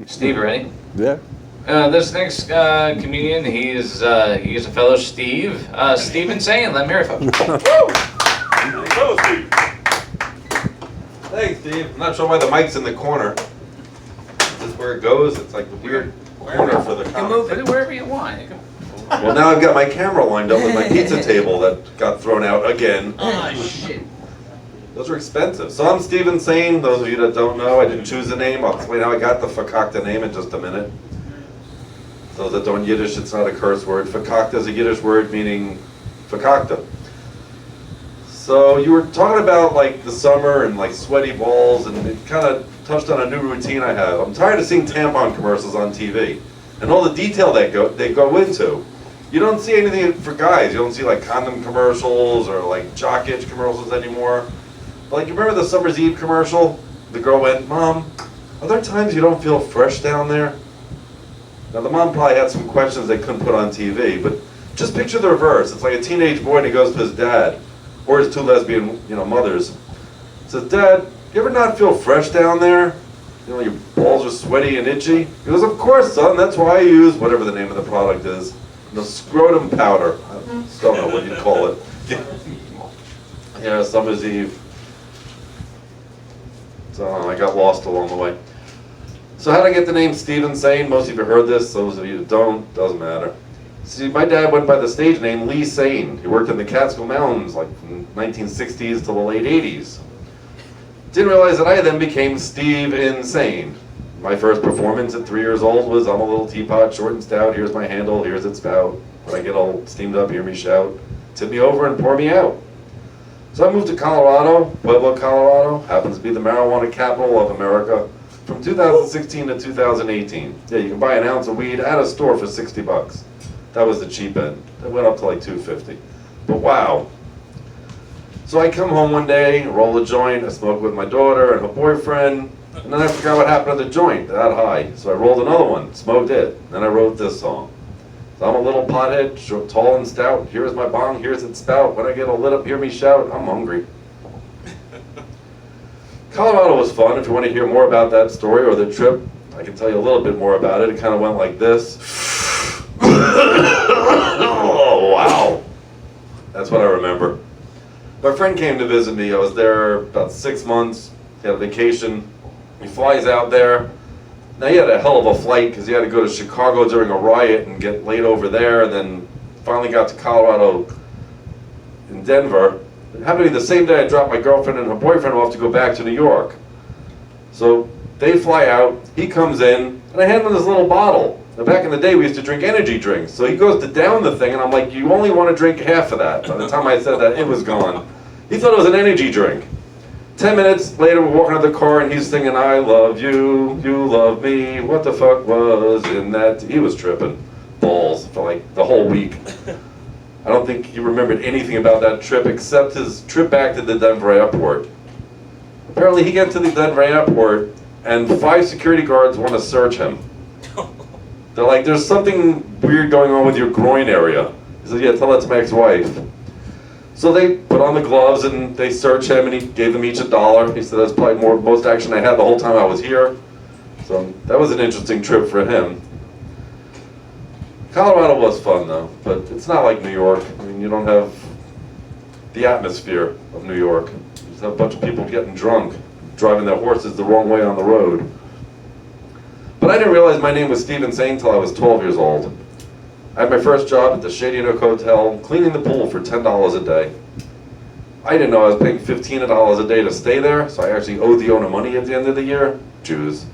Steve, ready? Yeah. This next comedian, he's a fellow Steve. Steve Insane, let me hear it. Hello, Steve. Thanks, Steve. I'm not sure why the mic's in the corner. Is this where it goes? It's like the weird corner for the You can move comic. it wherever you want. You can... Well, now I've got my camera lined up with my pizza table that got thrown out again. Oh, shit. Those are expensive. So I'm Steve Insane. Those of you that don't know, I didn't choose a name. I'll explain how I got the fakakta name in just a minute. Those that don't Yiddish, it's not a curse word. Fakakta is a Yiddish word meaning fakakta. So you were talking about like the summer and like sweaty balls, and it kind of touched on a new routine I have. I'm tired of seeing tampon commercials on TV and all the detail they go into. You don't see anything for guys. You don't see like condom commercials or like jock itch commercials anymore. But like, you remember the Summer's Eve commercial? The girl went, "Mom, are there times you don't feel fresh down there?" Now the mom probably had some questions they couldn't put on TV, but just picture the reverse. It's like a teenage boy and he goes to his dad, or his two lesbian, mothers. Says, "Dad, you ever not feel fresh down there? Your balls are sweaty and itchy?" He goes, "Of course, son. That's why I use whatever the name of the product is. The scrotum powder. I still don't know what you'd call it." Yeah, Summer's Eve. So I got lost along the way. So how did I get the name Steve Insane? Most of you heard this. Those of you that don't, doesn't matter. See, my dad went by the stage name Lee Sane. He worked in the Catskill Mountains like from 1960s to the late 80s. Didn't realize that I then became Steve Insane. My first performance at 3 years old was "I'm a little teapot, short and stout. Here's my handle, here's its spout. When I get all steamed up, hear me shout. Tip me over and pour me out." So I moved to Colorado, Pueblo, Colorado. Happens to be the marijuana capital of America. From 2016 to 2018. Yeah, you can buy an ounce of weed at a store for $60. That was the cheap end. It went up to like $2.50. But wow. So I come home one day, roll a joint, I smoke with my daughter and her boyfriend, and then I forgot what happened to the joint, that high. So I rolled another one, smoked it, then I wrote this song. So I'm a little pothead, tall and stout. Here's my bong, here's its spout. When I get all lit up, hear me shout, I'm hungry. Colorado was fun. If you want to hear more about that story or the trip, I can tell you a little bit more about it. It kind of went like this. Oh, wow. That's what I remember. My friend came to visit me. I was there about 6 months. He had a vacation. He flies out there. Now he had a hell of a flight because he had to go to Chicago during a riot and get laid over there, and then finally got to Colorado in Denver. It happened to be the same day I dropped my girlfriend and her boyfriend off to go back to New York. So they fly out, he comes in, and I hand him this little bottle. Now back in the day we used to drink energy drinks. So he goes to down the thing and I'm like, "You only want to drink half of that." By the time I said that, it was gone. He thought it was an energy drink. 10 minutes later we're walking out of the car and he's singing, "I love you, you love me, what the fuck was in that?" He was tripping balls for like the whole week. I don't think he remembered anything about that trip except his trip back to the Denver airport. Apparently he got to the Denver airport and 5 security guards want to search him. They're like, "There's something weird going on with your groin area." He said, "Yeah, tell that to my ex-wife." So they put on the gloves and they searched him and he gave them each $1. He said, "That's probably most action I had the whole time I was here." So that was an interesting trip for him. Colorado was fun though, but it's not like New York. I mean, you don't have the atmosphere of New York. You just have a bunch of people getting drunk, driving their horses the wrong way on the road. But I didn't realize my name was Steve Insane until I was 12 years old. I had my first job at the Shady Nook Hotel, cleaning the pool for $10 a day. I didn't know I was paying $15 a day to stay there, so I actually owed the owner money at the end of the year. Jews.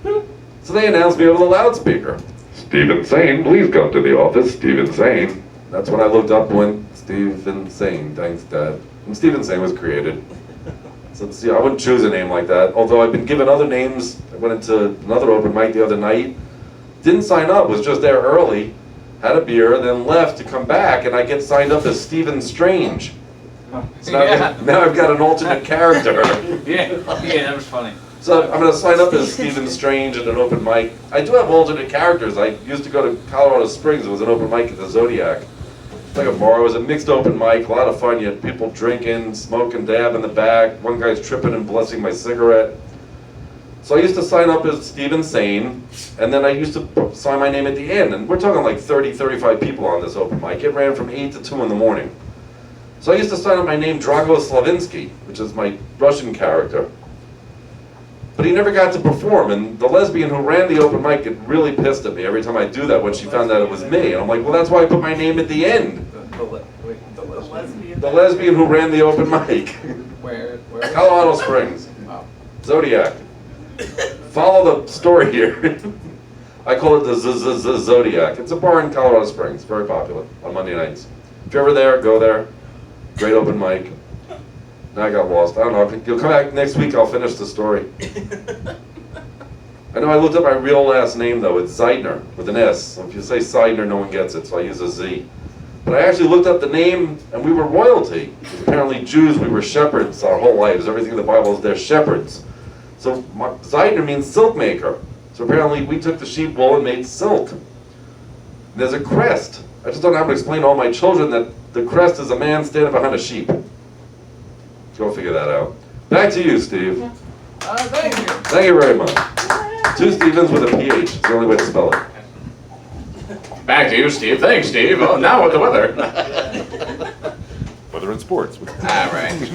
So they announced me over the loudspeaker. "Steve Insane, please come to the office, Steve Insane." That's when I looked up and went, "Steve Insane, thanks Dad." And Steve Insane was created. So see, I wouldn't choose a name like that, although I've been given other names. I went into another open mic the other night, didn't sign up, was just there early, had a beer, then left to come back, and I get signed up as Stephen Strange. So now I've got an alternate character. Yeah, that was funny. So I'm going to sign up as Stephen Strange at an open mic. I do have alternate characters. I used to go to Colorado Springs. It was an open mic at the Zodiac. It's like a bar. It was a mixed open mic, a lot of fun. You had people drinking, smoking, dab in the back. One guy's tripping and blessing my cigarette. So I used to sign up as Stephen Sane, and then I used to sign my name at the end. And we're talking like 30, 35 people on this open mic. It ran from 8 to 2 in the morning. So I used to sign up my name Drago Slavinsky, which is my Russian character. But he never got to perform, and the lesbian who ran the open mic get really pissed at me every time I do that when she found out it was me. And I'm like, well, that's why I put my name at the end. The lesbian. The lesbian who ran the open mic. Where? Colorado Springs. Oh. Zodiac. Follow the story here. I call it the Zodiac. It's a bar in Colorado Springs, very popular on Monday nights. If you're ever there, go there. Great open mic. Now I got lost. I don't know. You'll come back next week, I'll finish the story. I know I looked up my real last name though. It's Zeidner with an S. So if you say Zeidner, no one gets it, so I use a Z. But I actually looked up the name, and we were royalty. Apparently Jews, we were shepherds our whole lives. Everything in the Bible is they're shepherds. So Zeidner means silk maker. So apparently we took the sheep wool and made silk. And there's a crest. I just don't know how to explain to all my children that the crest is a man standing behind a sheep. Go figure that out. Back to you, Steve. Thank you. Thank you very much. Two Stevens with a PH. It's the only way to spell it. Back to you, Steve. Thanks, Steve. Oh, now with the weather. Weather and sports. All right.